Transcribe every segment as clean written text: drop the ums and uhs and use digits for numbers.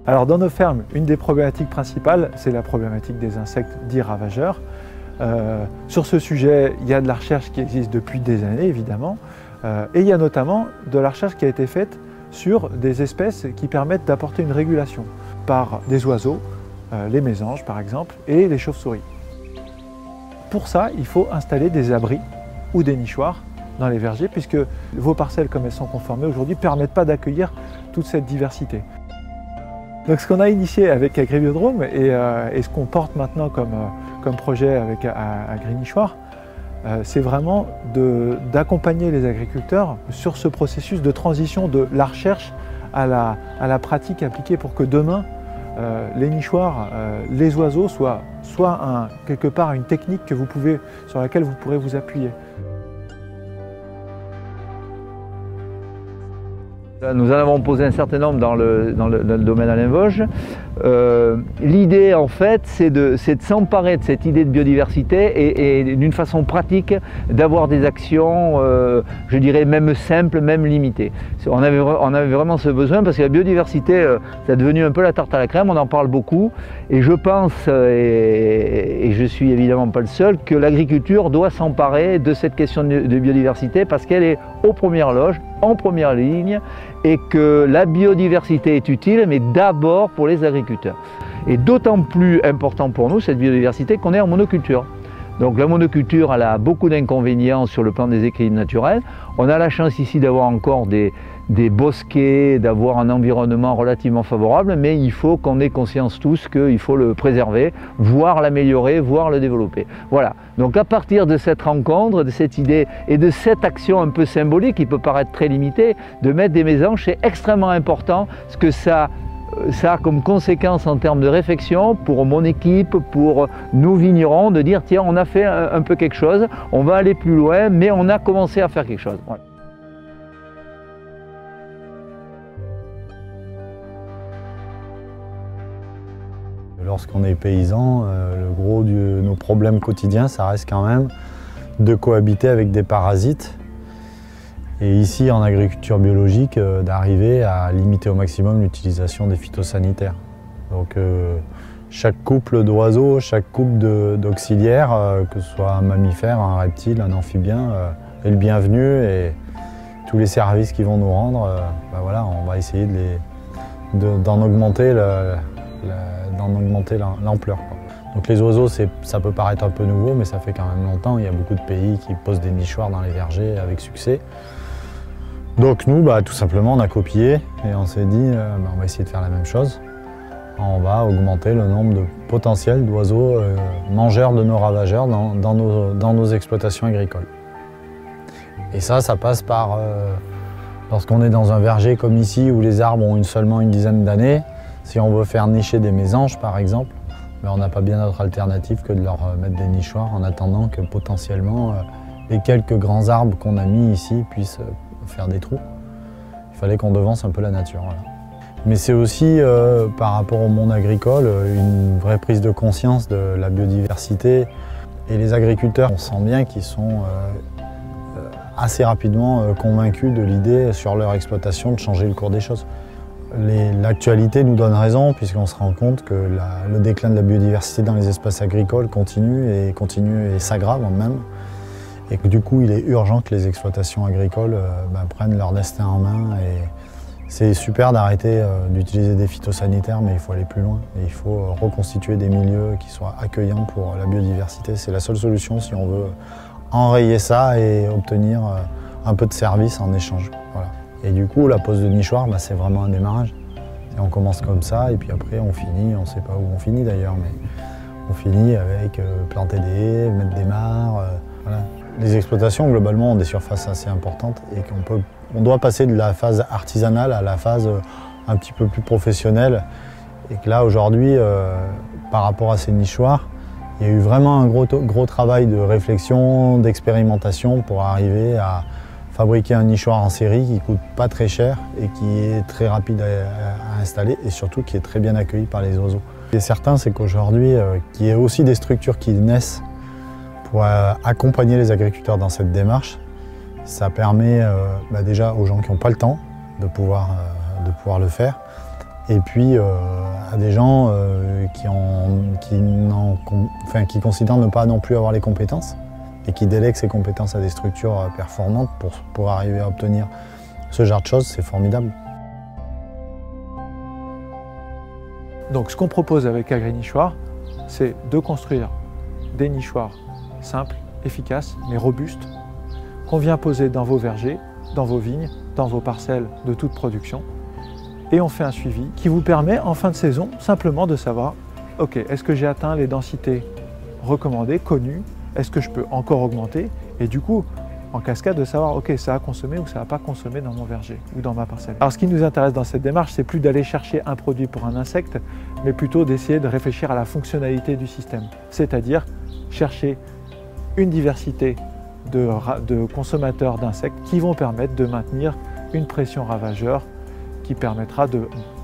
Alors dans nos fermes, une des problématiques principales, c'est la problématique des insectes dits ravageurs. Sur ce sujet, il y a de la recherche qui existe depuis des années, évidemment, et il y a notamment de la recherche qui a été faite sur des espèces qui permettent d'apporter une régulation par des oiseaux, les mésanges par exemple, et les chauves-souris. Pour ça, il faut installer des abris ou des nichoirs dans les vergers, puisque vos parcelles, comme elles sont conformées aujourd'hui, ne permettent pas d'accueillir toute cette diversité. Donc ce qu'on a initié avec Agribiodrome et ce qu'on porte maintenant comme projet avec Agri-Nichoir, c'est vraiment d'accompagner les agriculteurs sur ce processus de transition de la recherche à la pratique appliquée pour que demain, les nichoirs, les oiseaux soient quelque part une technique sur laquelle vous pourrez vous appuyer. Nous en avons posé un certain nombre dans le domaine Alain Vosges. L'idée en fait c'est de s'emparer de cette idée de biodiversité et d'une façon pratique d'avoir des actions, je dirais même simples, même limitées. On avait vraiment ce besoin parce que la biodiversité, c'est devenu un peu la tarte à la crème, on en parle beaucoup et je pense, et je suis évidemment pas le seul, que l'agriculture doit s'emparer de cette question de biodiversité parce qu'elle est aux premières loges, en première ligne, et que la biodiversité est utile, mais d'abord pour les agriculteurs. Et d'autant plus important pour nous, cette biodiversité, qu'on est en monoculture. Donc la monoculture, elle a beaucoup d'inconvénients sur le plan des équilibres naturels. On a la chance ici d'avoir encore des bosquets, d'avoir un environnement relativement favorable, mais il faut qu'on ait conscience tous qu'il faut le préserver, voire l'améliorer, voire le développer. Voilà, donc à partir de cette rencontre, de cette idée et de cette action un peu symbolique, qui peut paraître très limitée, de mettre des mésanges, c'est extrêmement important, parce que ça a comme conséquence en termes de réflexion pour mon équipe, pour nous vignerons, de dire tiens, on a fait un peu quelque chose, on va aller plus loin, mais on a commencé à faire quelque chose. Voilà. Lorsqu'on est paysan, le gros de nos problèmes quotidiens, ça reste quand même de cohabiter avec des parasites. Et ici, en agriculture biologique, d'arriver à limiter au maximum l'utilisation des phytosanitaires. Donc chaque couple d'oiseaux, chaque couple d'auxiliaires, que ce soit un mammifère, un reptile, un amphibien, est le bienvenu et tous les services qui vont nous rendre, ben voilà, on va essayer d'en augmenter l'ampleur. Donc les oiseaux, ça peut paraître un peu nouveau, mais ça fait quand même longtemps. Il y a beaucoup de pays qui posent des nichoirs dans les vergers avec succès. Donc nous, tout simplement, on a copié et on s'est dit, on va essayer de faire la même chose. On va augmenter le nombre de potentiels d'oiseaux mangeurs de nos ravageurs dans nos exploitations agricoles. Et ça passe par, lorsqu'on est dans un verger comme ici, où les arbres ont seulement une dizaine d'années, si on veut faire nicher des mésanges, par exemple, on n'a pas bien d'autre alternative que de leur mettre des nichoirs en attendant que potentiellement les quelques grands arbres qu'on a mis ici puissent faire des trous. Il fallait qu'on devance un peu la nature. Voilà. Mais c'est aussi, par rapport au monde agricole, une vraie prise de conscience de la biodiversité. Et les agriculteurs, on sent bien qu'ils sont assez rapidement convaincus de l'idée sur leur exploitation de changer le cours des choses. L'actualité nous donne raison puisqu'on se rend compte que le déclin de la biodiversité dans les espaces agricoles continue et s'aggrave même. Et que du coup, il est urgent que les exploitations agricoles prennent leur destin en main. Et c'est super d'arrêter d'utiliser des phytosanitaires, mais il faut aller plus loin. Et il faut reconstituer des milieux qui soient accueillants pour la biodiversité. C'est la seule solution si on veut enrayer ça et obtenir un peu de service en échange. Voilà. Et du coup, la pose de nichoir, c'est vraiment un démarrage. Et on commence comme ça, et puis après on finit, on ne sait pas où on finit d'ailleurs, mais on finit avec planter des haies, mettre des mares. Voilà. Les exploitations, globalement, ont des surfaces assez importantes et on doit passer de la phase artisanale à la phase un petit peu plus professionnelle. Et que là, aujourd'hui, par rapport à ces nichoirs, il y a eu vraiment un gros travail de réflexion, d'expérimentation pour arriver à fabriquer un nichoir en série qui ne coûte pas très cher et qui est très rapide à installer et surtout qui est très bien accueilli par les oiseaux. Ce qui est certain, c'est qu'aujourd'hui, qu'il y ait aussi des structures qui naissent pour accompagner les agriculteurs dans cette démarche, ça permet déjà aux gens qui n'ont pas le temps de pouvoir le faire Et puis à des gens qui considèrent ne pas non plus avoir les compétences et qui délèguent ces compétences à des structures performantes pour arriver à obtenir ce genre de choses, c'est formidable. Donc ce qu'on propose avec AgriNichoir, c'est de construire des nichoirs simples, efficaces, mais robustes, qu'on vient poser dans vos vergers, dans vos vignes, dans vos parcelles de toute production. Et on fait un suivi qui vous permet en fin de saison simplement de savoir, ok, est-ce que j'ai atteint les densités recommandées, connues, est-ce que je peux encore augmenter, et du coup, en cascade, de savoir, ok, ça a consommé ou ça n'a pas consommé dans mon verger ou dans ma parcelle. Alors ce qui nous intéresse dans cette démarche, c'est plus d'aller chercher un produit pour un insecte, mais plutôt d'essayer de réfléchir à la fonctionnalité du système, c'est-à-dire chercher une diversité de consommateurs d'insectes qui vont permettre de maintenir une pression ravageur qui permettra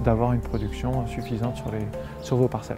d'avoir une production suffisante sur vos parcelles.